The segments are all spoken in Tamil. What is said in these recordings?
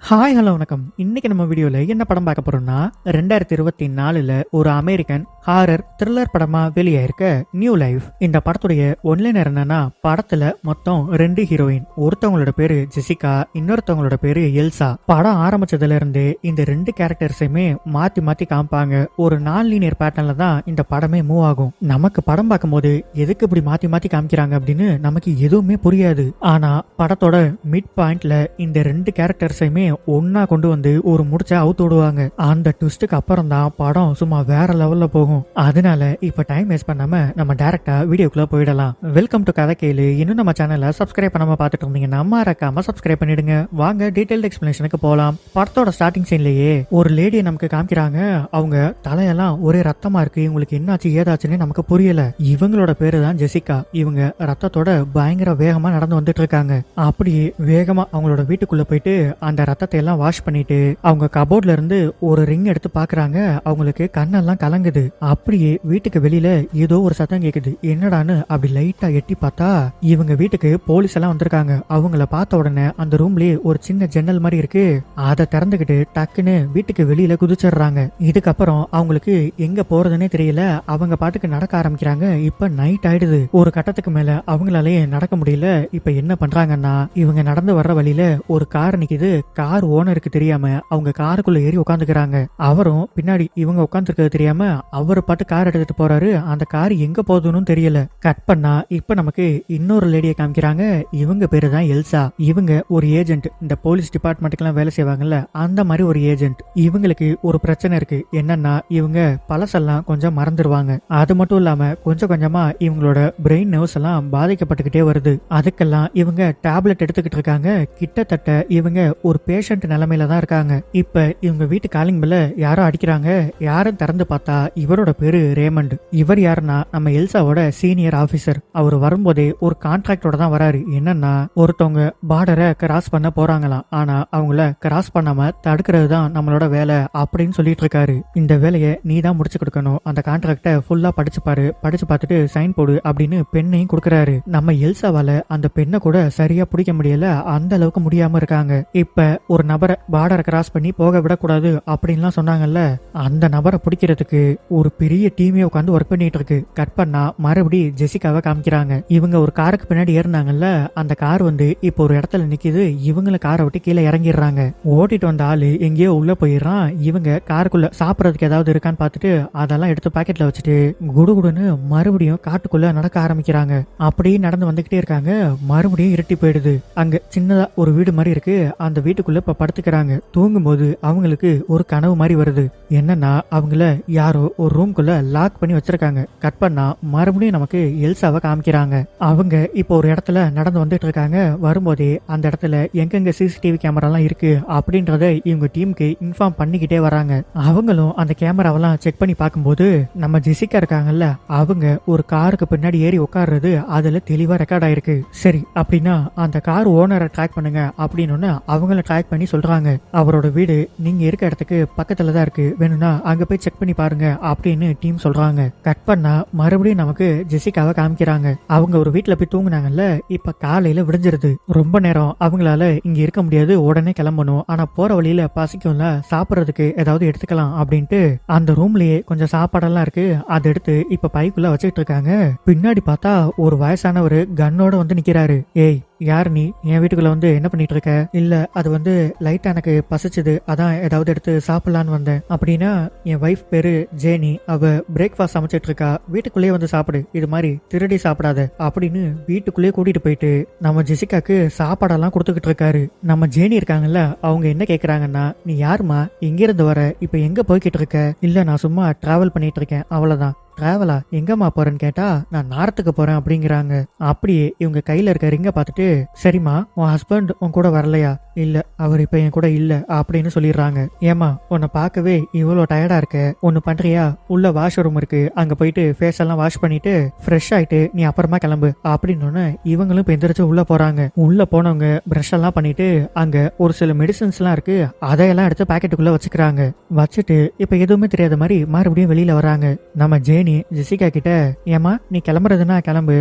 ஹாய் ஹலோ வணக்கம். இன்னைக்கு நம்ம வீடியோல என்ன படம் பார்க்க போறோம்னா 2024ல ஒரு அமெரிக்கன் ஹாரர் த்ரில்லர் படமா வெளியாயிருக்க நியூ லைஃப். இந்த படத்துடைய ஒன்லைனர் என்னன்னா, படத்துல மொத்தம் 2 ஹீரோயின், ஒருத்தவங்களோட பேரு ஜெசிகா, இன்னொருத்தவங்களோட பேரு எல்சா. படம் ஆரம்பிச்சதுல இருந்து இந்த 2 கேரக்டர்ஸையுமே மாத்தி மாத்தி காமிப்பாங்க. ஒரு நான் லீனியர் பேட்டர்ன்ல தான் இந்த படமே மூவ் ஆகும். நமக்கு படம் பார்க்கும்போது எதுக்கு இப்படி மாத்தி மாத்தி காமிக்கிறாங்க அப்படின்னு நமக்கு எதுவுமே புரியாது. ஆனா படத்தோட மிட் பாயிண்ட்ல இந்த 2 கேரக்டர்ஸையுமே ஒன்னா கொண்டு வந்து ஒரு முடிச்ச அவுத்து விடுவாங்க. அந்த ட்விஸ்டுக்கு அப்புறம் தான் படம் சும்மா வேற லெவல்ல போகும். அதனால இப்ப டைம் வேஸ்ட் பண்ணாம நம்ம டைரக்டா வீடியோக்குள்ள போயிடலாம். வெல்கம் டு கதை கேளு. இன்னும் நம்ம சேனலை சப்ஸ்கிரைப் பண்ணாம பாத்துட்டு இருந்தீங்கன்னா மறக்காம சப்ஸ்கிரைப் பண்ணிடுங்க. வாங்க டீடைல்டு எக்ஸ்பிளனேஷனுக்கு போலாம். படத்தோட ஸ்டார்டிங் சீன்லயே ஒரு லேடியை நமக்கு காமிக்கிறாங்க. அவங்க தலையெல்லாம் ஒரே ரத்தமா இருக்கு. இவங்களுக்கு என்னாச்சு ஏதாச்சுன்னு நமக்கு புரியல. இவங்களோட பேரு தான் ஜெசிகா. இவங்க ரத்தத்தோட பயங்கர வேகமா நடந்து வந்துட்டு இருக்காங்க. அப்படியே வேகமா அவங்களோட வீட்டுக்குள்ள போயிட்டு அந்த ரத்தத்தை எல்லாம் வாஷ் பண்ணிட்டு அவங்க கபோர்ட்ல இருந்து ஒரு ரிங் எடுத்து பாக்குறாங்க. அவங்களுக்கு கண்ணெல்லாம் கலங்குது. அப்படியே வீட்டுக்கு வெளியில ஏதோ ஒரு சத்தம் கேக்குது. என்னடான்னு அப்படி லைட்டா எட்டி பார்த்தா இவங்க வீட்டுக்கு போலீஸ் எல்லாம் வந்திருக்காங்க. அவங்கள பார்த்த உடனே அந்த ரூம்லயே ஒரு சின்ன ஜன்னல் மாதிரி இருக்கு. அதை திறந்துகிட்டு டக்குன்னு வீட்டுக்கு வெளியில குதிச்சிடுறாங்க. இதுக்கப்புறம் அவங்களுக்கு எங்க போறதுன்னே தெரியல. அவங்க பாட்டுக்கு நடக்க ஆரம்பிக்கிறாங்க. இப்ப நைட் ஆயிடுது. ஒரு கட்டத்துக்கு மேல அவங்களாலேயே நடக்க முடியல. இப்ப என்ன பண்றாங்கன்னா, இவங்க நடந்து வர்ற வழியில ஒரு கார் நிக்குது. கார் ஓனருக்கு தெரியாம அவங்க காருக்குள்ள ஏறி உட்காந்துக்கிறாங்க. அவரும் பின்னாடி இவங்க உட்காந்துருக்கிறது தெரியாம அவர் பாட்டு கார் எடுத்துட்டு போறாரு. அந்த கார் எங்க போகுதுன்னு தெரியல. கட் பண்ணா இப்ப நமக்கு இன்னொரு லேடியை காமிக்கிறாங்க. இவங்க பேரு தான் எல்சா. இவங்க ஒரு ஏஜென்ட். இந்த போலீஸ் டிபார்ட்மெண்ட்டுக்கெல்லாம் வேலை செய்வாங்கல்ல, அந்த மாதிரி ஒரு ஏஜென்ட். இவங்களுக்கு ஒரு பிரச்சனை இருக்கு. என்னன்னா, இவங்க பழசெல்லாம் கொஞ்சம் மறந்துடுவாங்க. அது மட்டும் இல்லாம கொஞ்சம் கொஞ்சமா இவங்களோட பிரெயின் நர்வ்ஸ் எல்லாம் பாதிக்கப்பட்டுக்கிட்டே வருது. அதுக்கெல்லாம் இவங்க டேப்லெட் எடுத்துக்கிட்டு இருக்காங்க. கிட்டத்தட்ட இவங்க ஒரு பேஷண்ட் நிலைமையில தான் இருக்காங்க. இப்ப இவங்க வீட்டு காலிங் பெல்ல யாரோ அடிக்கிறாங்க. யாரும் திறந்து பார்த்தா இவரோட பேரு ரேமண்ட். இவர் யாருன்னா நம்ம எல்சாவோட சீனியர் ஆபீசர். அவர் வரும்போதே ஒரு கான்ட்ராக்டோட தான் வராரு. என்னன்னா, ஒருத்தவங்க பார்டரை கிராஸ் பண்ண போறாங்களாம். ஆனா அவங்கள கிராஸ் பண்ணாம தடுக்கிறது தான் நம்மளோட வேலை அப்படின்னு சொல்லிட்டு இருக்காரு. இந்த வேலையை நீ தான் முடிச்சு கொடுக்கணும். அந்த கான்ட்ராக்ட ஃபுல்லா படிச்சு பாரு, படிச்சு பார்த்துட்டு சைன் போடு அப்படின்னு பெண்ணையும் கொடுக்கறாரு. நம்ம எல்சாவால அந்த பெண்ணை கூட சரியா பிடிக்க முடியல. அந்த அளவுக்கு முடியாம இருக்காங்க. இப்ப ஒரு நபரை பார்டரை கிராஸ் பண்ணி போக விடக்கூடாது அப்படின்லாம் சொன்னாங்கல்ல, அந்த நபரை பிடிக்கிறதுக்கு ஒரு பெரிய டீமே உட்காந்து ஒர்க் பண்ணிட்டு இருக்கு. கட் பண்ணா மறுபடி ஜெசிகாவை காமிக்கிறாங்க. இவங்க ஒரு காருக்கு பின்னாடி ஏறினாங்கல்ல, அந்த கார் வந்து இப்போ ஒரு இடத்துல நிக்குது. இவங்களை காரை விட்டு கீழே இறங்கிடுறாங்க. ஓட்டிட்டு வந்த ஆளு எங்கேயோ உள்ள போயிடுறான். இவங்க காருக்குள்ள சாப்பிடறதுக்கு ஏதாவது இருக்கான்னு பார்த்துட்டு அதெல்லாம் எடுத்து பாக்கெட்ல வச்சுட்டு குடுகுடுன்னு மறுபடியும் காட்டுக்குள்ள நடக்க ஆரம்பிக்கிறாங்க. அப்படியே நடந்து வந்துகிட்டே இருக்காங்க. மறுபடியும் இருட்டி போயிடுது. அங்க சின்னதா ஒரு வீடு மாதிரி இருக்கு. அந்த வீட்டுக்குள்ள இப்ப படுத்துக்கிறாங்க. தூங்கும்போது அவங்களுக்கு ஒரு கனவு மாதிரி வருது. என்னன்னா, அவங்கள யாரோ ஒரு ரூம்குள்ள லாக் பண்ணி வச்சிருக்காங்க. கட் பண்ணா மறுபடியும் நமக்கு எல்சாவை காமிக்கிறாங்க. அவங்க இப்போ ஒரு இடத்துல நடந்து வந்துட்டு இருக்காங்க. வரும்போதே அந்த இடத்துல எங்கெங்க சிசிடிவி கேமராலாம் இருக்கு அப்படின்றத இவங்க டீமுக்கு இன்ஃபார்ம் பண்ணிக்கிட்டே வராங்க. அவங்களும் அந்த கேமராவெல்லாம் செக் பண்ணி பார்க்கும்போது நம்ம ஜெசிகா இருக்காங்கல்ல, அவங்க ஒரு காருக்கு பின்னாடி ஏறி உட்கார்றது அதுல தெளிவா ரெக்கார்ட் ஆயிருக்கு. சரி, அப்படின்னா அந்த கார் ஓனரை ட்ராக் பண்ணுங்க அப்படின்னு அவங்கள ட்ராக் பண்ணி சொல்றாங்க. அவரோட வீடு நீங்க இருக்க இடத்துக்கு பக்கத்துல தான் இருக்கு, வேணும்னா அங்க போய் செக் பண்ணி பாருங்க அப்படின்னு டீம் சொல்றாங்க. கட் பண்ணா மறுபடியும் நமக்கு ஜெசிகாவை காமிக்கிறாங்க. அவங்க ஒரு வீட்டுல போய் தூங்குனாங்கல்ல, இப்ப காலையில விடிஞ்சிருது. ரொம்ப நேரம் அவங்களால இங்க இருக்க முடியாது, உடனே கிளம்பணும். ஆனா போற வழியில பசிக்கும்ல, சாப்பிடறதுக்கு ஏதாவது எடுத்துக்கலாம் அப்படின்ட்டு அந்த ரூம்லயே கொஞ்சம் சாப்பாடெல்லாம் இருக்கு. அதை எடுத்து இப்ப பைக்குள்ள வச்சுக்கிட்டு இருக்காங்க. பின்னாடி பார்த்தா ஒரு வயசானவர் கன்னோட வந்து நிக்கிறாரு. ஏய், யார் நீ? என் வீட்டுக்குள்ள வந்து என்ன பண்ணிட்டு இருக்க? இல்ல, அது வந்து லைட்டா எனக்கு பசிச்சுது, அதான் ஏதாவது எடுத்து சாப்பிடலான்னு வந்தேன். அப்படின்னா, என் வைஃப் பேரு ஜேனி. அவ பிரேக்ஃபாஸ்ட் சமைச்சிட்டு இருக்கா, வீட்டுக்குள்ளேயே வந்து சாப்பிடு, இது மாதிரி திருடி சாப்பிடாத அப்படின்னு வீட்டுக்குள்ளேயே கூட்டிட்டு போயிட்டு நம்ம ஜெசிகாக்கு சாப்பாடெல்லாம் கொடுத்துக்கிட்டு இருக்காரு. நம்ம ஜேனி இருக்காங்கல்ல, அவங்க என்ன கேக்குறாங்கன்னா, நீ யாருமா, எங்க இருந்து வர, இப்ப எங்க போய்கிட்டு இருக்க? இல்ல, நான் சும்மா டிராவல் பண்ணிட்டு இருக்கேன், அவ்வளவுதான். டிராவலா? எங்கம்மா போறேன்னு கேட்டா, நான் நார்த்துக்கு போறேன் அப்படிங்கிறாங்க. அப்படியே இவங்க கையில இருக்க ரிங்க பார்த்துட்டு, சரிம்மா, உன் ஹஸ்பண்ட் உன் கூட வரலையா? இல்ல, அவர் இப்ப என் கூட இல்ல அப்படின்னு சொல்லிடுறாங்க. ஏமா, உன்னை பார்க்கவே இவ்வளவு டயர்டா இருக்க, ஒன்னு பண்றியா? உள்ள வாஷ் ரூம் இருக்கு, அங்க போயிட்டு ஃபேஸ் எல்லாம் வாஷ் பண்ணிட்டு ஃப்ரெஷ் ஆயிட்டு நீ அப்புறமா கிளம்பு அப்படின்னு இவங்களும் இப்ப எந்திரிச்சு உள்ள போறாங்க. உள்ள போனவங்க பிரஷ் எல்லாம் பண்ணிட்டு அங்க ஒரு சில மெடிசன்ஸ் எல்லாம் இருக்கு, அதையெல்லாம் எடுத்து பாக்கெட்டுக்குள்ள வச்சுக்கிறாங்க. வச்சுட்டு இப்ப எதுவுமே தெரியாத மாதிரி மறுபடியும் வெளியில வராங்க. நம்ம ஜேனி அப்படின்னு ஜெசிகா கிட்ட, ஏமா நீ கிளம்புறதுன்னா கிளம்பு,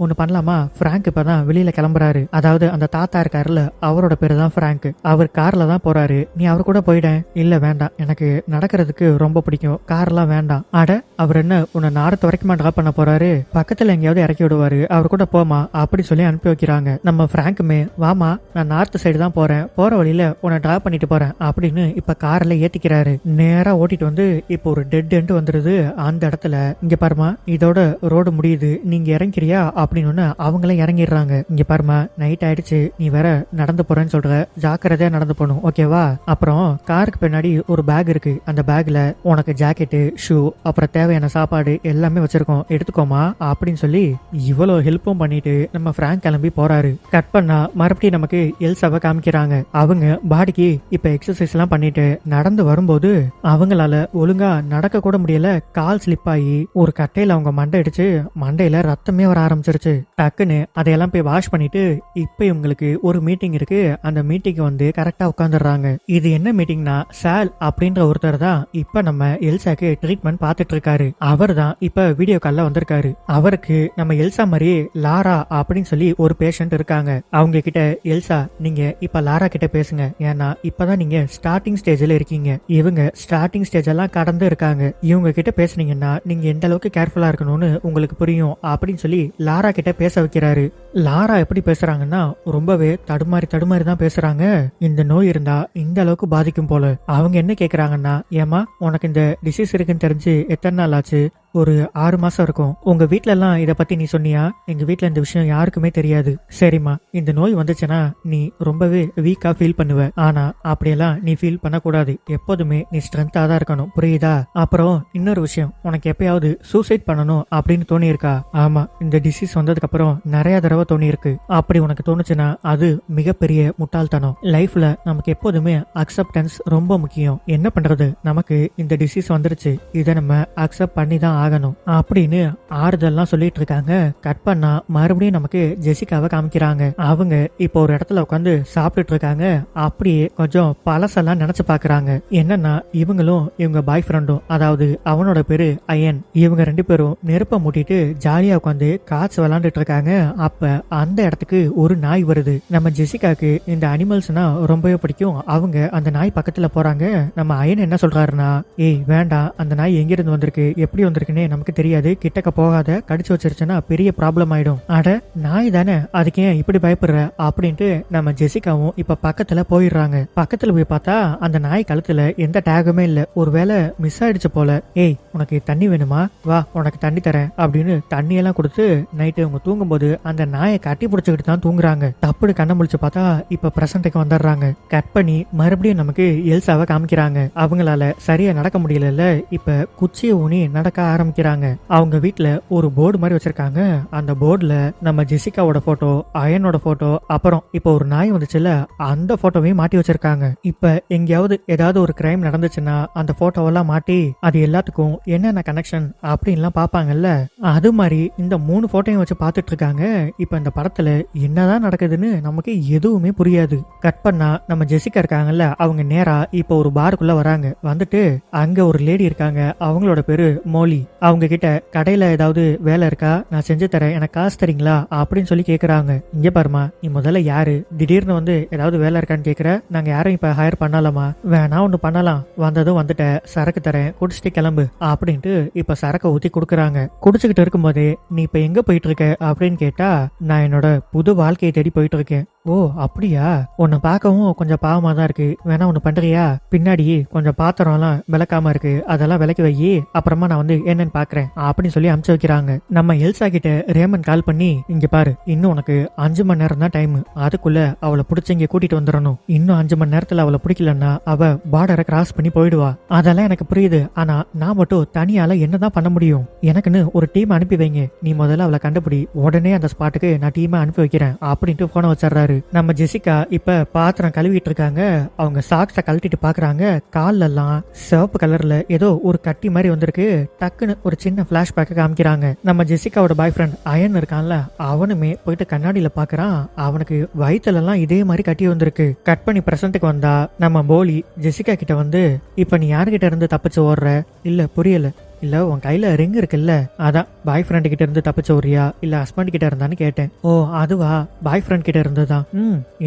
ஒண்ணு பண்ணலாமா, பிராங்க் இப்பதான் வெளியில கிளம்புறாரு, அதாவது அந்த தாத்தா இருக்காருல்ல அவரோட பேரு தான் பிராங்க், அவர் கார்ல தான் போறாரு, நீ அவர் கூட போயிட. இல்ல வேண்டாம், எனக்கு நடக்கிறதுக்கு ரொம்ப பிடிக்கும், கார்லாம் வேண்டாம். அட அவர் என்ன உன்னை நாரத்து வரைக்குமா டிராப் பண்ண போறாரு, பக்கத்துல எங்கேயாவது இறக்கி விடுவாரு, அவர் கூட போமா அப்படி சொல்லி அனுப்பி வைக்கிறாங்க. நம்ம பிராங்குமே, வாமா நான் நார்த் சைடு தான் போறேன், போற வழியில உன்னை டிராப் பண்ணிட்டு போறேன் அப்படின்னு இப்ப கார்ல ஏத்திக்கிறாரு. நேரா ஓட்டிட்டு வந்து இப்போ ஒரு டெட் எண்ட் வந்துருது. அந்த இடத்துல இங்க பாருமா இதோட ரோடு முடியுது, நீங்க இறங்கிறியா அப்படின்னு அவங்களே இறங்கிடுறாங்க. இங்க பாருமா நைட் ஆயிடுச்சு, நீ வேற நடந்து போறேன்னு சொல்ற, ஜாக்கிரதையா நடந்து போகணும் ஓகேவா. அப்புறம் காருக்கு பின்னாடி ஒரு பேக் இருக்கு, அந்த பேக்ல உனக்கு ஜாக்கெட்டு, ஷூ, அப்புறம் தேவையான சாப்பாடு எல்லாமே வச்சிருக்கோம், எடுத்துக்கோமா அப்படின்னு சொல்லி இவ்வளவு ஹெல்ப்பும் பண்ணிட்டு நம்ம பிராங்க் கிளம்பி போறாரு. கட் பண்ணா மறுபடியும் நமக்கு எல்சாவை காமிக்கிறாங்க. அவங்க பாடிக்கு இப்ப எக்ஸசைஸ் எல்லாம் பண்ணிட்டு நடந்து வரும்போது அவங்களால ஒழுங்கா நடக்க கூட முடியல, கால் ஸ்லிப் ஆகி ஒரு கட்டையில அவங்க மண்டை அடிச்சு மண்டையில ரத்தமே வர ஆரம்பிச்சிருச்சு. டக்குன்னு அதையெல்லாம் போய் வாஷ் பண்ணிட்டு இப்ப இவங்களுக்கு ஒரு மீட்டிங் இருக்கு, அந்த மீட்டிங் வந்து கரெக்டா உட்காந்துடுறாங்க. இது என்ன மீட்டிங்னா, சால் அப்படின்ற ஒருத்தர் தான் இப்ப நம்ம எல்சாக்கு ட்ரீட்மெண்ட் பார்த்துட்டு இருக்காரு. அவர் தான் இப்ப வீடியோ கால்ல வந்திருக்காரு. அவருக்கு நம்ம எல்சா மாதிரி லாரா அப்படின்னு சொல்லி ஒரு பேஷண்ட் இருக்காங்க. அவங்க கிட்ட, எல்சா நீங்க இப்ப லாரா கிட்ட பேசுங்க, ஏன்னா இப்பதான் நீங்க ஸ்டார்டிங் ஸ்டேஜ்ல இருக்கீங்க, இவங்க ஸ்டார்டிங் ஸ்டேஜ் எல்லாம் கடந்து இருக்காங்க, இவங்க கிட்ட பேசுனீங்கன்னா நீங்க எந்த அளவுக்கு கேர்ஃபுல்லா இருக்கணும்னு உங்களுக்கு புரியும் அப்படின்னு சொல்லி லாரா கிட்ட பேச வைக்கிறாரு. லாரா எப்படி பேசுறாங்கன்னா ரொம்பவே தடுமாறி தான் பேசுறாங்க. இந்த நோய் இருந்தா இந்த அளவுக்கு பாதிக்கும் போல. அவங்க என்ன கேக்குறாங்கன்னா, ஏமா உனக்கு இந்த டிசீஸ் இருக்குன்னு தெரிஞ்சு எத்தனை நாள் ஆச்சு, ஒரு 6 மாசம் இருக்கும், உங்க வீட்ல எல்லாம் இத பத்தி நீ சொன்னியா, எங்க வீட்ல இந்த விஷயம் யாருக்குமே தெரியாது. சரிம்மா இந்த நோய் வந்துச்சுன்னா நீ ரொம்பவே வீக்கா ஃபீல் பண்ணுவ, ஆனா அப்படியெல்லாம் நீ ஃபீல் பண்ணக்கூடாது, எப்போதுமே நீ ஸ்ட்ரென்த்தா தான் இருக்கணும் புரியுதா. அப்புறம் இன்னொரு விஷயம், உனக்கு எப்பயாவது சூசைட் பண்ணணும் அப்படின்னு தோணி இருக்கா. ஆமா இந்த டிசீஸ் வந்ததுக்கு அப்புறம் நிறைய தடவை தோணி இருக்கு. அப்படி உனக்கு தோணுச்சுன்னா அது மிகப்பெரிய முட்டாள்தனம். லைஃப்ல நமக்கு எப்போதுமே அக்செப்டன்ஸ் ரொம்ப முக்கியம். என்ன பண்றது, நமக்கு இந்த டிசீஸ் வந்துருச்சு, இதை நம்ம அக்செப்ட் பண்ணி தான் ஆகணும் அப்படின்னு ஆறுதல்லாம் சொல்லிட்டு இருக்காங்க. கட் பண்ணா மறுபடியும் நமக்கு ஜெசிகாவை காமிக்கிறாங்க. அவங்க இப்போ ஒரு இடத்துல உட்காந்து சாப்பிட்டுட்டு இருக்காங்க. அப்படியே கொஞ்சம் பழசெல்லாம் நினைச்சு பாக்குறாங்க. என்னன்னா இவங்களும் இவங்க பாய் ஃப்ரெண்டும், அதாவது அவனோட பேரு அயன், இவங்க 2 பேரும் நெருப்ப மூட்டிட்டு ஜாலியா உட்காந்து காய்ச்சி விளாண்டுட்டு இருக்காங்க. அப்ப அந்த இடத்துக்கு ஒரு நாய் வருது. நம்ம ஜெசிகாக்கு இந்த அனிமல்ஸ்னா ரொம்பவே பிடிக்கும். அவங்க அந்த நாய் பக்கத்துல போறாங்க. நம்ம அயன் என்ன சொல்றாருன்னா, ஏய் வேண்டாம், அந்த நாய் எங்கிருந்து வந்திருக்கு, எப்படி வந்திருக்குன்னே நமக்கு தெரியாது, கிட்டக்க போகாத, கடிச்சு வச்சிருச்சுன்னா பெரிய ப்ராப்ளம் ஆயிடும். அட நாய் தானே, அதுக்கு ஏன் இப்படி பயப்படுற அப்படின்ட்டு நம்ம ஜெசிகாவும் இப்ப பக்கத்துல போயிடுறாங்க. பக்கத்துல போய் பார்த்தா அந்த நாய் கழுத்துல எந்த டேகுமே இல்ல, ஒருவேளை மிஸ் ஆயிடுச்சு போல. ஏய் உனக்கு தண்ணி வேணுமா, வா உனக்கு தண்ணி தரேன் அப்படின்னு தண்ணி எல்லாம் கொடுத்து நைட்டு அவங்க தூங்கும்போது அந்த நாயை கட்டி பிடிச்சுக்கிட்டு தான் தூங்குறாங்க. தப்புடு கண்ண முழிச்சு பார்த்தா இப்ப பிரசன்ட்டுக்கு வந்துடுறாங்க. கட் பண்ணி மறுபடியும் நமக்கு எல்சாவை காமிக்கிறாங்க. அவங்களால சரியா நடக்க முடியல, இப்ப குச்சியை ஊனி நடக்க ஆரம்பிக்கிறாங்க. அவங்க வீட்ல ஒரு போர்டு மாதிரி வச்சிருக்காங்க. அந்த போர்டுல நம்ம ஜெசிகாவோட போட்டோ, அயனோட போட்டோ, அப்புறம் இப்ப ஒரு நாய் வந்துச்சுல அந்த போட்டோவையும் மாட்டி வச்சிருக்காங்க. இப்ப எங்கேயாவது ஏதாவது ஒரு கிரைம் நடந்துச்சுன்னா அந்த போட்டோவெல்லாம் மாட்டி அது எல்லாத்துக்கும் என்னென்ன கனெக்ஷன் அப்படின்லாம் பாப்பாங்கல்ல, அது மாதிரி இந்த 3 போட்டோயும் வச்சு பாத்துட்டு இருக்காங்க. இப்ப இந்த படத்துல என்னதான் நடக்குதுன்னு நமக்கு எதுவுமே புரியாது. கட் பண்ணா நம்ம ஜெசிகா இருக்காங்கல்ல, அவங்க நேரா இப்ப ஒரு பாருக்குள்ள வராங்க. வந்துட்டு அங்க ஒரு லேடி இருக்காங்க, அவங்களோட பேரு மோலி. அவங்க கிட்ட கடையில ஏதாவது வேலை இருக்கா, நான் செஞ்சு தரேன், எனக்கு காசு தரீங்களா அப்படின்னு சொல்லி கேக்குறாங்க. இங்க பாருமா, நீ முதல்ல யாரு, திடீர்னு வந்து ஏதாவது வேலை இருக்கான்னு கேக்குற, நாங்க யாரும் இப்ப ஹையர் பண்ணலாமா, வேணா ஒண்ணு பண்ணலாம், வந்ததும் வந்துட்ட, சரக்கு தரேன், குடிச்சிட்டு கிளம்பு அப்படின்ட்டு இப்ப சரக்கு ஊத்தி குடுக்கறாங்க. குடிச்சுக்கிட்டு இருக்கும் போதே நீ இப்ப எங்க போயிட்டு இருக்க அப்படின்னு கேட்டா, நான் என்னோட புது வாழ்க்கையை தேடி போயிட்டு இருக்கேன். ஓ அப்படியா, உன்னை பார்க்கவும் கொஞ்சம் பாவமா தான் இருக்கு, வேணா ஒண்ணு பண்றியா, பின்னாடி கொஞ்சம் பாத்திரம் எல்லாம் விளக்காம இருக்கு, அதெல்லாம் விளக்கி வை, அப்புறமா நான் வந்து என்னன்னு பாக்குறேன் அப்படின்னு சொல்லி அனுப்பிச்சு வைக்கிறாங்க. நம்ம எல்சா கிட்ட ரேமன் கால் பண்ணி, இங்க பாரு இன்னும் உனக்கு 5 மணி நேரம் தான் டைம், அதுக்குள்ள அவளை பிடிச்சி இங்க கூட்டிட்டு வந்துடணும், இன்னும் 5 மணி நேரத்துல அவளை பிடிக்கலன்னா அவ பார்டரை கிராஸ் பண்ணி போயிடுவா. அதெல்லாம் எனக்கு புரியுது, ஆனா நான் மட்டும் தனியால என்னதான் பண்ண முடியும், எனக்குன்னு ஒரு டீம் அனுப்பி வைங்க, நீ முதல்ல அவளை கண்டுபிடி, உடனே அந்த ஸ்பாட்டுக்கு நான் டீமை அனுப்பி வைக்கிறேன் அப்படின்ட்டு போன வச்சிடறாரு. நம்ம ஜெசிகா இப்ப பாத்திரம் கழுவிட்டு இருக்காங்க. அவங்க சாக்ஸ கழட்டிட்டு பாக்குறாங்க. கால்ல எல்லாம் சிவப்பு கலர்ல ஏதோ ஒரு கட்டி மாதிரி வந்திருக்கு. டக்குன்னு ஒரு சின்ன பிளாஷ்பேக் காமிக்கிறாங்க. நம்ம ஜெசிகாவோட பாய் ஃப்ரெண்ட் அயன் இருக்கான்ல, அவனுமே போயிட்டு கண்ணாடியில பாக்குறான். அவனுக்கு வயிற்றுல எல்லாம் இதே மாதிரி கட்டி வந்திருக்கு. கட் பண்ணி பிரசன்ட்டுக்கு வந்தா நம்ம போலி ஜெசிகா கிட்ட வந்து, இப்ப நீ யாருகிட்ட இருந்து தப்பிச்சு ஓடுற, இல்ல புரியல, இல்ல உன் கையில ரிங் இருக்குல்ல, அதான் பாய் ஃப்ரெண்ட் கிட்ட இருந்து தப்பிச்ச வரியா இல்ல ஹஸ்பண்ட் கிட்ட இருந்தான்னு கேட்டேன். ஓ அதுவா, பாய் ஃப்ரெண்ட் கிட்ட இருந்துதான்.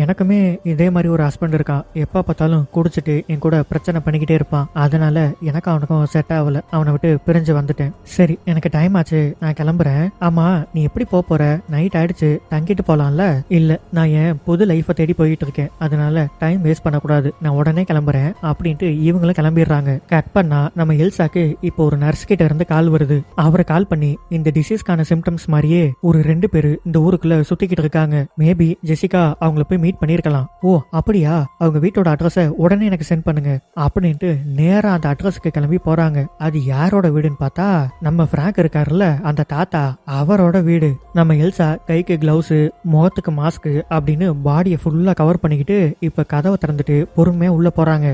எனக்குமே இதே மாதிரி ஒரு ஹஸ்பண்ட் இருக்கான். எப்ப பார்த்தாலும் குடிச்சிட்டு என் கூட பிரச்சனை பண்ணிக்கிட்டே இருப்பான். அதனால எனக்கு அவனுக்கும் செட் ஆகல. அவனை விட்டு பிரிஞ்சு வந்துட்டேன். சரி எனக்கு டைம் ஆச்சு, நான் கிளம்புறேன். ஆமா நீ எப்படி போற? நைட் ஆயிடுச்சு, தங்கிட்டு போலாம்ல? இல்ல நான் என் புது லைஃபை தேடி போயிட்டு இருக்கேன், அதனால டைம் வேஸ்ட் பண்ணக்கூடாது, நான் உடனே கிளம்புறேன் அப்படின்ட்டு இவங்களும் கிளம்பிடுறாங்க. கட் பண்ணா நம்ம எல்சாக்கு இப்போ ஒரு நர்ஸ் கிட்ட இருந்து கால் வருது. அவரை கால் பண்ணி இந்த டிசீஸ்க்கான சிம்டம்ஸ் மாதிரியே ஒரு 2 பேரு இந்த ஊருக்குள்ள சுத்திக்கிட்டு இருக்காங்க. மேபி ஜெசிகா அவங்கள போய் மீட் பண்ணிருக்கலாம். ஓ அப்படியா, அவங்க வீட்டோட அட்ரஸ உடனே எனக்கு சென்ட் பண்ணுங்க அப்படின்ட்டு நேரா அந்த அட்ரஸுக்கு கிளம்பி போறாங்க. அது யாரோட வீடுன்னு பார்த்தா நம்ம பிராங்க் இருக்காருல்ல அந்த தாத்தா, அவரோட வீடு. நம்ம எல்சா கைக்கு கிளவுஸ், முகத்துக்கு மாஸ்க் அப்படின்னு பாடியை ஃபுல்லா கவர் பண்ணிக்கிட்டு இப்ப கதவை திறந்துட்டு பொறுமையா உள்ள போறாங்க.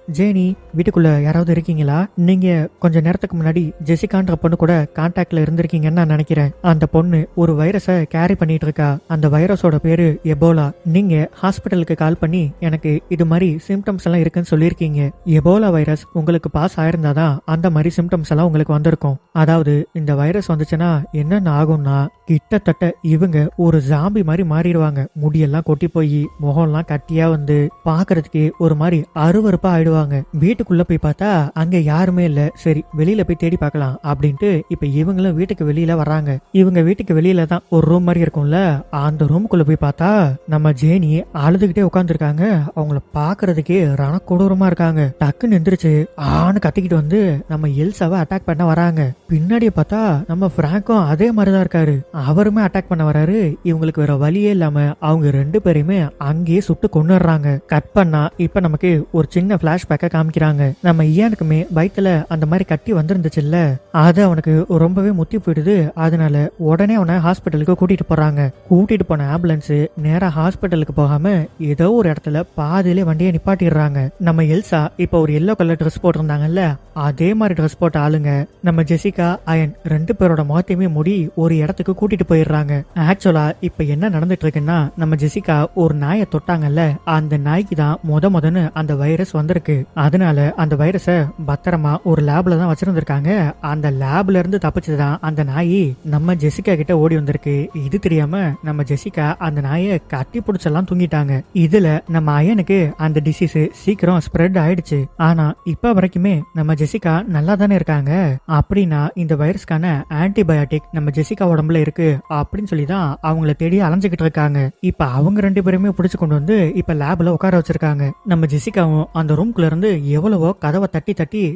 ஜேனி வீட்டுக்குள்ள யாராவது இருக்கீங்களா? நீங்க கொஞ்ச நேரத்துக்கு முன்னாடி ஜெசிகான்ற பொண்ணு கூட கான்டாக்ட்ல இருந்திருக்கீங்கன்னு நான் நினைக்கிறேன். அந்த பொண்ணு ஒரு வைரஸை கேரி பண்ணிட்டு இருக்கா. அந்த வைரஸோட பேரு எபோலா. நீங்க ஹாஸ்பிட்டலுக்கு கால் பண்ணி எனக்கு இது மாதிரி சிம்டம்ஸ் எல்லாம் இருக்குன்னு சொல்லியிருக்கீங்க. எபோலா வைரஸ் உங்களுக்கு பாஸ் ஆயிருந்தாதான் அந்த மாதிரி சிம்டம்ஸ் எல்லாம் உங்களுக்கு வந்திருக்கும். அதாவது இந்த வைரஸ் வந்துச்சுன்னா என்னென்ன ஆகும்னா கிட்டத்தட்ட இவங்க ஒரு ஜாம்பி மாதிரி மாறிடுவாங்க. முடியெல்லாம் கொட்டி போய் முகம்லாம் கட்டியா வந்து பாக்குறதுக்கு ஒரு மாதிரி அருவருப்பா ஆயிடுவாங்க. வீட்டுக்குள்ள போய் பார்த்தா அங்க யாருமே இல்ல. சரி வெளியில போய் தேடி பார்க்கலாம் அப்படின்ட்டு இப்ப இவங்களும் வீட்டுக்கு வெளியில வர்றாங்க. இவங்க வீட்டுக்கு வெளியில தான் ஒரு ரூம் மாதிரி இருக்கும்ல, அந்த ரூமுக்குள்ள போய் பார்த்தா நம்ம ஜேனி அழுதுகிட்டே உட்காந்துருக்காங்க. அவங்கள பாக்குறதுக்கே ரணக்கொடூரமா இருக்காங்க. டக்குன்னு எந்திரிச்சு ஆன்னு கத்திக்கிட்டு வந்து நம்ம எல்சாவை அட்டாக் பண்ண வராங்க. பின்னாடியே பார்த்தா நம்ம பிராங்கும் அதே மாதிரிதான் இருக்காரு. அவருமே அட்டாக் பண்ண வராரு. இவங்களுக்கு வேற வழியே இல்லாம அவங்க 2 பேரையுமே அங்கேயே சுட்டு கொன்னுடுறாங்க. கட் பண்ணா இப்ப நமக்கு ஒரு சின்ன பிளாஷ்பேக்க காமிக்கிறாங்க. நம்ம ஈயானுக்குமே வயித்துல அந்த மாதிரி கட்டி வந்திருந்துச்சுல்ல, அது அவனுக்கு ரொம்பவே முத்தி போயிடுது. அதனால உடனே அவனை ஹாஸ்பிட்டலுக்கு கூட்டிட்டு போறாங்க. கூட்டிட்டு போன ஆம்புலன்ஸ் நேரா ஹாஸ்பிட்டலுக்கு போகாம ஏதோ ஒரு இடத்துல பாதியிலே வண்டியை நிப்பாட்டிடுறாங்க. நம்ம எல்சா இப்ப ஒரு எல்லோ கலர் ட்ரெஸ் போட்டிருந்தாங்கல்ல, அதே மாதிரி ட்ரெஸ் போட்ட ஆளுங்க நம்ம ஜெசிகா, அயன் 2 பேரோட முகத்தையுமே மூடி ஒரு இடத்துக்கு கூட்டிட்டு போயிடுறாங்க. ஆக்சுவலா இப்ப என்ன நடந்துட்டு இருக்குன்னா, நம்ம ஜெசிகா ஒரு நாயை தொட்டாங்கல்ல, அந்த நாய்க்கு தான் முதன்னு அந்த வைரஸ் வந்திருக்கு. அதனால அந்த வைரஸ பத்திரமா ஒரு லேப்ல தான் வச்சிருந்திருக்காங்க. அந்த லேப்ல இருந்து தப்பிச்சுதான் அந்த நாய் நம்ம ஜெசிகா கிட்ட ஓடி வந்திருக்கு. இது தெரியாம நம்ம ஜெசிகா அந்த நாயை கட்டி பிடிச்செல்லாம் தூங்கிட்டாங்க. இதுல நம்ம அயனுக்கு அந்த டிசீஸ் சீக்கிரம் ஸ்ப்ரெட் ஆயிடுச்சு. ஆனா இப்ப வரைக்குமே நம்ம ஜெசிகா நல்லா தானே இருக்காங்க. அப்படின்னா இந்த வைரஸ்க்கான ஆன்டிபயோட்டிக் நம்ம ஜெசிகா உடம்புல இருக்கு அப்படின்னு சொல்லிதான் அவங்கள தேடி அலைஞ்சுக்கிட்டு இருக்காங்க. இப்ப அவங்க 2 பேருமே பிடிச்சு கொண்டு வந்து இப்ப லேப்ல உட்கார வச்சிருக்காங்க. நம்ம ஜெசிகாவும் அந்த ரூம்குள்ள இருந்து எவ்வளவோ கதவை தட்டி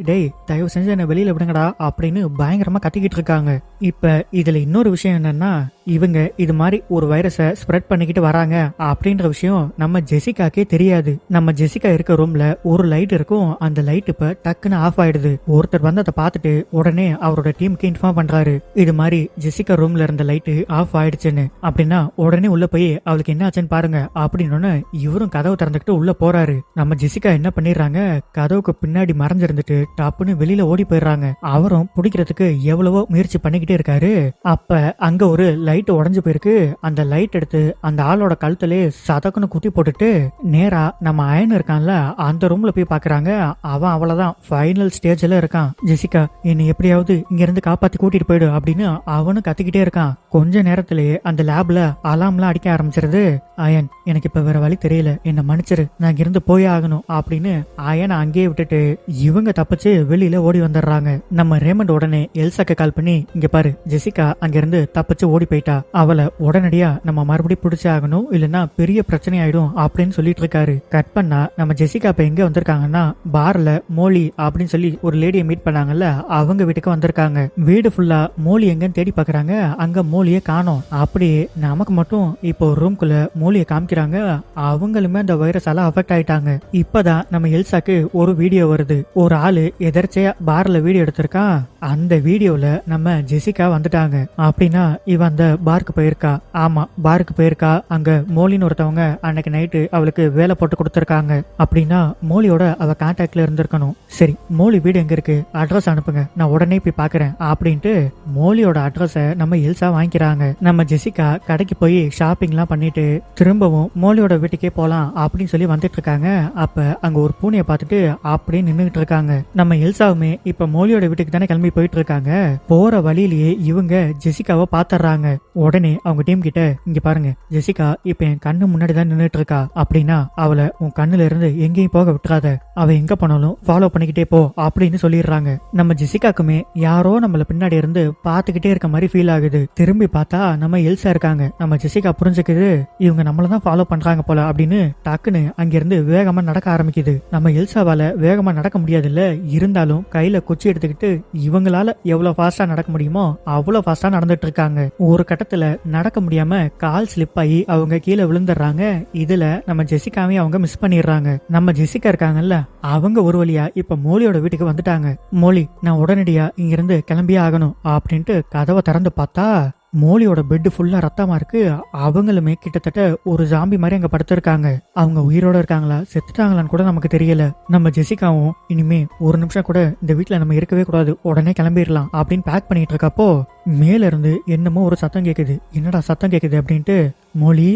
டேய் தயவு செஞ்சு என்ன வெளியில விடுங்கடா அப்படின்னு பயங்கரமா கத்திக்கிட்டு இருக்காங்க. இப்ப இதுல இன்னொரு விஷயம் என்னன்னா, இவங்க இது மாதிரி ஒரு வைரஸை ஸ்ப்ரெட் பண்ணிக்கிட்டு வராங்க அப்படின்ற விஷயம் நம்ம ஜெசிகாக்கே தெரியாது. நம்ம ஜெசிகா இருக்க ரூம்ல ஒரு லைட் இருக்கும். அந்த லைட் இப்ப டக்குன்னு ஆஃப் ஆயிடுது. ஒருத்தர் வந்து அதை பார்த்துட்டு உடனே அவரோட டீமுக்கு இன்ஃபார்ம் பண்றாரு, இது மாதிரி ஜெசிகா ரூம்ல இருந்த லைட் ஆஃப் ஆயிடுச்சுன்னு. அப்படின்னா உடனே உள்ள போய் அவளுக்கு என்ன ஆச்சுன்னு பாருங்க அப்படின்னு இவரும் கதவை திறந்துக்கிட்டு உள்ள போறாரு. நம்ம ஜெசிகா என்ன பண்ணிடுறாங்க, கதவுக்கு பின்னாடி மறைஞ்சிருந்துட்டு டப்புன்னு வெளியில ஓடி போயிடுறாங்க. அவரும் பிடிக்கிறதுக்கு எவ்வளவோ முயற்சி பண்ணிக்கிட்டே இருக்காரு. அப்ப அங்க ஒரு லைட் உடைஞ்சு போயிருக்கு. அந்த லைட் எடுத்து அந்த ஆளோட கழுத்திலே சதக்குன்னு குத்தி போட்டுட்டு நேரா நம்ம அயன் இருக்கான்ல அந்த ரூம்ல போய் பாக்குறாங்க. அவன் அவ்வளவுதான் ஃபைனல் ஸ்டேஜ்ல இருக்கான். ஜெசிகா என்னை எப்படியாவது இங்க இருந்து காப்பாத்தி கூட்டிட்டு போயிடு அப்படின்னு அவனும் கத்திக்கிட்டே இருக்கான். கொஞ்ச நேரத்திலேயே அந்த லேப்ல அலாம்லாம் அடிக்க ஆரம்பிச்சிருது. அயன் எனக்கு இப்ப வேற வழி தெரியல, என்ன மன்னிச்சிரு, நான் இங்கிருந்து போயே ஆகணும் அப்படின்னு அயனை அங்கேயே விட்டுட்டு இவங்க தப்பிச்சு வெளியில ஓடி வந்துடுறாங்க. நம்ம ரேமண்ட் உடனே எல்சாக்கு கால் பண்ணி, இங்க பாரு ஜெசிகா அங்கிருந்து தப்பிச்சு ஓடி போயிட்டா, அவளை உடனடியா நம்ம மறுபடியும் பிடிச்சே ஆகணும், இல்லன்னா பெரிய பிரச்சனை ஆயிடும் அப்படின்னு சொல்லிட்டு இருக்காரு. கட் பண்ணா நம்ம ஜெசிகா இப்ப எங்க வந்திருக்காங்கன்னா, பார்ல மோலி அப்படின்னு சொல்லி ஒரு லேடியை மீட் பண்ணாங்கல்ல, அவங்க வீட்டுக்கு வந்திருக்காங்க. வீடு ஃபுல்லா மோலி எங்கன்னு தேடி பாக்குறாங்க. அங்க மோலியை காணோம். அப்படியே நமக்கு மட்டும் இப்போ ரூம்குள்ள மோலியை காமிக்கிறாங்க. அவங்களுமே அந்த வைரஸால அஃபெக்ட் ஆயிட்டாங்க. இப்பதான் நம்ம எல்சாக்கு ஒரு வீடியோ வருது. ஒரு ஆளு எதர்ச்சியா பார்ல வீடியோ எடுத்திருக்கான். அந்த வீடியோல நம்ம ஜெசிகா வந்துட்டாங்க. அப்படின்னா இவ அந்த பார்க்கு போயிருக்கா. ஆமா பார்க்கு போயிருக்கா. அங்க மோலின்னு ஒருத்தவங்க அன்னைக்கு நைட்டு அவளுக்கு வேலை போட்டு கொடுத்திருக்காங்க. அப்படின்னா மோலியோட அவ கான்டாக்ட்ல இருந்திருக்கணும். சரி மோலி வீடு எங்க இருக்கு, அட்ரஸ் அனுப்புங்க, நான் உடனே போய் பாக்குறேன் அப்படின்ட்டு மோலியோட அட்ரஸ நம்ம எல்சா வாங்கிக்கிறாங்க. நம்ம ஜெசிகா கடைக்கு போய் ஷாப்பிங் எல்லாம் பண்ணிட்டு திரும்பவும் மோலியோட வீட்டுக்கே போலாம் அப்படின்னு சொல்லி வந்துட்டு இருக்காங்க. அப்ப அங்க ஒரு பூனை பிரச்சனையை பார்த்துட்டு அப்படியே நின்றுகிட்டு இருக்காங்க. நம்ம எல்சாவுமே இப்ப மோலியோட வீட்டுக்கு தானே கிளம்பி போயிட்டு இருக்காங்க. போற வழியிலேயே இவங்க ஜெசிகாவை பாத்துறாங்க. உடனே அவங்க டீம் கிட்ட, இங்க பாருங்க, ஜெசிகா இப்ப என் கண்ணு முன்னாடி தான் நின்றுட்டு இருக்கா, அப்படின்னா அவளை உன் கண்ணுல இருந்து எங்கேயும் போக விட்டுறாத, அவ எங்க போனாலும் ஃபாலோ பண்ணிக்கிட்டே போ அப்படின்னு சொல்லிடுறாங்க. நம்ம ஜெசிகாக்குமே யாரோ நம்மள பின்னாடி இருந்து பாத்துக்கிட்டே இருக்க மாதிரி ஃபீல் ஆகுது. திரும்பி பார்த்தா நம்ம எல்சா இருக்காங்க. நம்ம ஜெசிகா புரிஞ்சுக்குது இவங்க நம்மளதான் ஃபாலோ பண்றாங்க போல அப்படின்னு டக்குன்னு அங்கிருந்து வேகமா நடக்க ஆரம்பிக்குது. நம்ம எல்சாவால வேகமா நடக்க முடியாது இல்ல, இருந்தாலும் கையில குச்சி எடுத்துக்கிட்டு இவங்களால எவ்வளவு ஃபாஸ்டா நடக்க முடியுமோ அவ்வளவு ஃபாஸ்டா நடந்துட்டு இருக்காங்க. ஒரு கட்டத்துல நடக்க முடியாம கால் ஸ்லிப் ஆகி அவங்க கீழே விழுந்துடுறாங்க. இதுல நம்ம ஜெசிகாவையும் அவங்க மிஸ் பண்ணிடுறாங்க. நம்ம ஜெசிகா இருக்காங்கல்ல, அவங்க ஒரு வழியா இப்ப மோலியோட வீட்டுக்கு வந்துட்டாங்க. மோலி, நான் உடனடியா இங்க இருந்து கிளம்பியே ஆகணும் அப்படின்ட்டு கதவை திறந்து பார்த்தா மோலியோட பெட் ஃபுல்லா ரத்தமா இருக்கு. அவங்களுமே கிட்டத்தட்ட ஒரு ஜாம்பி மாதிரி அங்க படுத்திருக்காங்க. அவங்க உயிரோட இருக்காங்களா செத்துட்டாங்களான்னு கூட நமக்கு தெரியல. நம்ம ஜெசிகாவும் இனிமே ஒரு நிமிஷம் கூட இந்த வீட்டுல நம்ம இருக்கவே கூடாது, உடனே கிளம்பிடலாம் அப்படின்னு பேக் பண்ணிட்டு இருக்கப்போ மேல இருந்து என்னமோ ஒரு சத்தம் கேக்குது. என்னடா சத்தம் கேக்குது அப்படின்ட்டு மோலி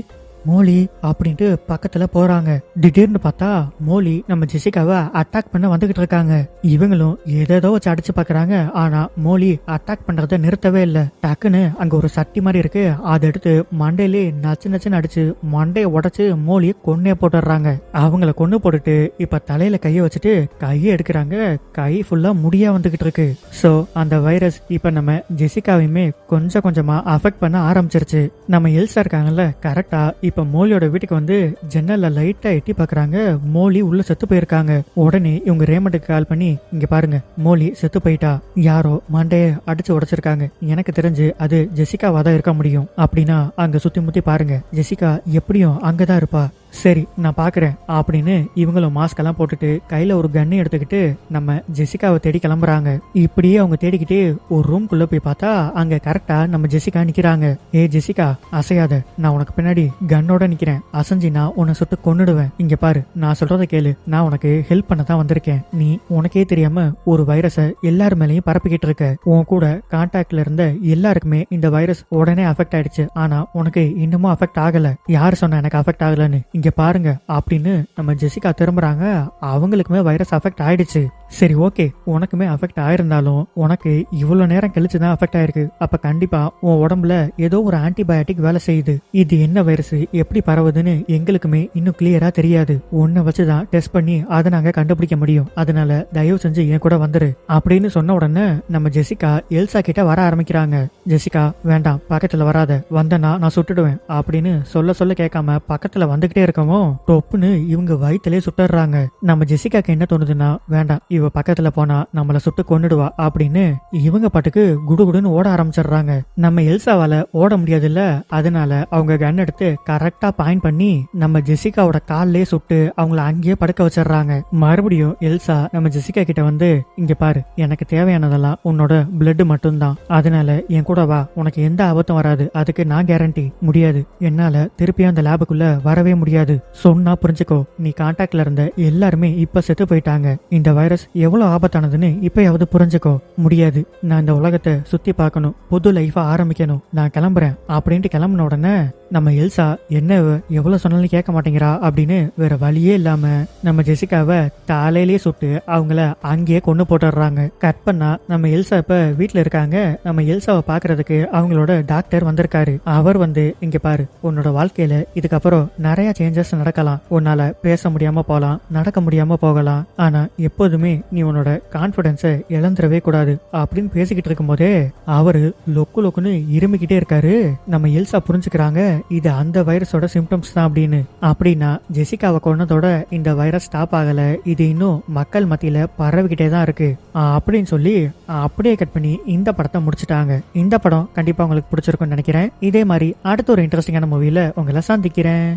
மோலி அப்படின்ட்டு பக்கத்துல போறாங்க. திடீர்னு பார்த்தா மோலி நம்ம ஜெசிகாவை அட்டாக் பண்ண வந்துகிட்டு இருக்காங்க. இவங்களும் ஏதேதோ வச்சு அடிச்சு பாக்குறாங்க. ஆனா மோலி அட்டாக் பண்றத நிறுத்தவே இல்ல. டக்குன்னு அங்க ஒரு சட்டி மாதிரி இருக்கு, அதை எடுத்து மண்டையிலே நச்சு நச்சுன்னு அடிச்சு மண்டையை உடைச்சு மோலியை கொன்னே போட்டுறாங்க. அவங்கள கொன்னு போட்டுட்டு இப்ப தலையில கைய வச்சுட்டு கையை எடுக்கிறாங்க. கை ஃபுல்லா முடியா வந்துகிட்டு இருக்கு. சோ அந்த வைரஸ் இப்ப நம்ம ஜெசிகாவையுமே கொஞ்சம் கொஞ்சமா அஃபெக்ட் பண்ண ஆரம்பிச்சிருச்சு. நம்ம எல்சா இருக்காங்கல்ல, கரெக்டா இப்ப மோலியோட வீட்டுக்கு வந்து ஜன்னல்ல லைட்டா எட்டி பாக்குறாங்க. மோலி உள்ள செத்து போயிருக்காங்க. உடனே இவங்க ரேமண்டுக்கு கால் பண்ணி, இங்க பாருங்க, மோலி செத்து போயிட்டா, யாரோ மண்டைய அடிச்சு உடைச்சிருக்காங்க, எனக்கு தெரிஞ்சு அது ஜெசிகாவா தான் இருக்க முடியும் அப்படின்னா அங்க சுத்தி முத்தி பாருங்க, ஜெசிகா எப்படியும் அங்கதான் இருப்பா, சரி நான் பாக்குறேன் அப்படின்னு இவங்களும் மாஸ்க் எல்லாம் போட்டுட்டு கையில ஒரு கன்னை எடுத்துக்கிட்டு நம்ம ஜெசிகாவை தேடி கிளம்புறாங்க. இப்படியே அவங்க தேடிக்கிட்டே ஒரு ரூம் குள்ள போய் பார்த்தா அங்க கரெக்டா நம்ம ஜெசிகா நிக்கிறாங்க. ஏ ஜெசிகா, அசையாத, நான் உனக்கு பின்னாடி கன்னோட நிக்கிறேன், அசைஞ்சி நான் உன்னை சுட்டு கொன்னுடுவேன். இங்க பாரு, நான் சொல்றதை கேளு, நான் உனக்கு ஹெல்ப் பண்ண தான் வந்திருக்கேன். நீ உனக்கே தெரியாம ஒரு வைரஸை எல்லாரு மேலயும் பரப்பிக்கிட்டு இருக்க. உன் கூட கான்டாக்ட்ல இருந்த எல்லாருக்குமே இந்த வைரஸ் உடனே அஃபெக்ட் ஆயிடுச்சு. ஆனா உனக்கு இன்னமும் அஃபெக்ட் ஆகல. யாரு சொன்ன எனக்கு அஃபெக்ட் ஆகலன்னு? இங்க பாருங்க அப்படின்னு நம்ம ஜெசிகா திரும்புறாங்க. அவங்களுக்குமே வைரஸ் அஃபெக்ட் ஆயிடுச்சு. சரி ஓகே, உனக்குமே அஃபெக்ட் ஆயிருந்தாலும் உனக்கு இவ்வளவு நேரம் கழிச்சுதான் அஃபெக்ட் ஆயிருக்கு. அப்ப கண்டிப்பா உன் உடம்புல ஏதோ ஒரு ஆன்டிபயோட்டிக் வேலை செய்யுது. இது என்ன வைரஸ், எப்படி பரவுதுன்னு எங்களுக்குமே இன்னும் கிளியரா தெரியாது. உன்னை வச்சுதான் டெஸ்ட் பண்ணி அதை நாங்க கண்டுபிடிக்க முடியும். அதனால தயவு செஞ்சு என் கூட வந்துரு அப்படின்னு சொன்ன உடனே நம்ம ஜெசிகா எல்சா கிட்ட வர ஆரம்பிக்கிறாங்க. ஜெசிகா, வேண்டாம், பக்கத்துல வராத, வந்தனா நான் சுட்டுடுவேன் அப்படின்னு சொல்ல சொல்ல கேட்காம பக்கத்துல வந்துகிட்டே இருக்கவும் டொப்புன்னு இவங்க வயிற்றுலே சுட்டுறாங்க. நம்ம ஜெசிகாக்கு என்ன தோணுதுன்னா, வேண்டாம், இவ பக்கத்துல போனா நம்மள சுட்டு கொன்னுடுவா அப்படின்னு இவங்க பாட்டுக்கு குடுகுடுன்னு ஓட ஆரம்பிச்சிடுறாங்க. நம்ம எல்சாவால ஓட முடியாது இல்ல, அதனால அவங்க கன் எடுத்து கரெக்டா பாயிண்ட் பண்ணி நம்ம ஜெசிகாவோட கால்லே சுட்டு அவங்கள அங்கேயே படுக்க வச்சிடுறாங்க. மறுபடியும் எல்சா நம்ம ஜெசிகா கிட்ட வந்து, இங்க பாரு, எனக்கு தேவையானதெல்லாம் உன்னோட பிளட் மட்டும்தான், அதனால என் கூட வா, உனக்கு எந்த ஆபத்தும் வராது, அதுக்கு நான் கேரண்டி. முடியாது, என்னால திருப்பியும் அந்த லேபுக்குள்ள வரவே முடியாது. சொன்னா புரிஞ்சுக்கோ, நீ கான்டாக்ட்ல இருந்த எல்லாருமே இப்ப செத்து போயிட்டாங்க. இந்த வைரஸ் எவ்வளவு ஆபத்தானதுன்னு இப்பயாவது புரிஞ்சுக்கோ. முடியாது, நான் இந்த உலகத்தை சுத்தி பார்க்கணும், புது லைஃபா ஆரம்பிக்கணும், நான் கிளம்புறேன் அப்படின்ட்டு கிளம்புன உடனே நம்ம எல்சா என்ன எவ்வளவு சொன்னாலும் கேட்க மாட்டேங்கிறா அப்படின்னு வேற வழியே இல்லாம நம்ம ஜெசிகாவை தலையிலேயே சுட்டு அவங்கள அங்கேயே கொண்டு போட்டுடுறாங்க. கட் பண்ணா நம்ம எல்சா இப்ப வீட்டுல இருக்காங்க. நம்ம எல்சாவை பாக்குறதுக்கு அவங்களோட டாக்டர் வந்திருக்காரு. அவர் வந்து, இங்க பாரு, உன்னோட வாழ்க்கையில இதுக்கப்புறம் நிறைய சேஞ்சஸ் நடக்கலாம், உன்னால பேச முடியாம போலாம், நடக்க முடியாம போகலாம், ஆனா எப்போதுமே நீ உன்னோட கான்பிடன்ஸை இழந்துடவே கூடாது அப்படின்னு பேசிக்கிட்டு இருக்கும் போதே அவரு லொக்கு லொக்குன்னு இருமிக்கிட்டே இருக்காரு. நம்ம எல்சா புரிஞ்சுக்கிறாங்க இது அந்த வைரஸோட சிம்டம்ஸ் தான் அப்படின்னு. அப்படின்னா ஜெசிகாவை கொன்னதோட இந்த வைரஸ் ஸ்டாப் ஆகல, இது இன்னும் மக்கள் மத்தியில பரவிக்கிட்டே தான் இருக்கு அப்படின்னு சொல்லி அப்படியே கட் பண்ணி இந்த படத்தை முடிச்சுட்டாங்க. இந்த படம் கண்டிப்பா உங்களுக்கு பிடிச்சிருக்கும்னு நினைக்கிறேன். இதே மாதிரி அடுத்த ஒரு இன்ட்ரெஸ்டிங்கான மூவில உங்களை சந்திக்கிறேன்.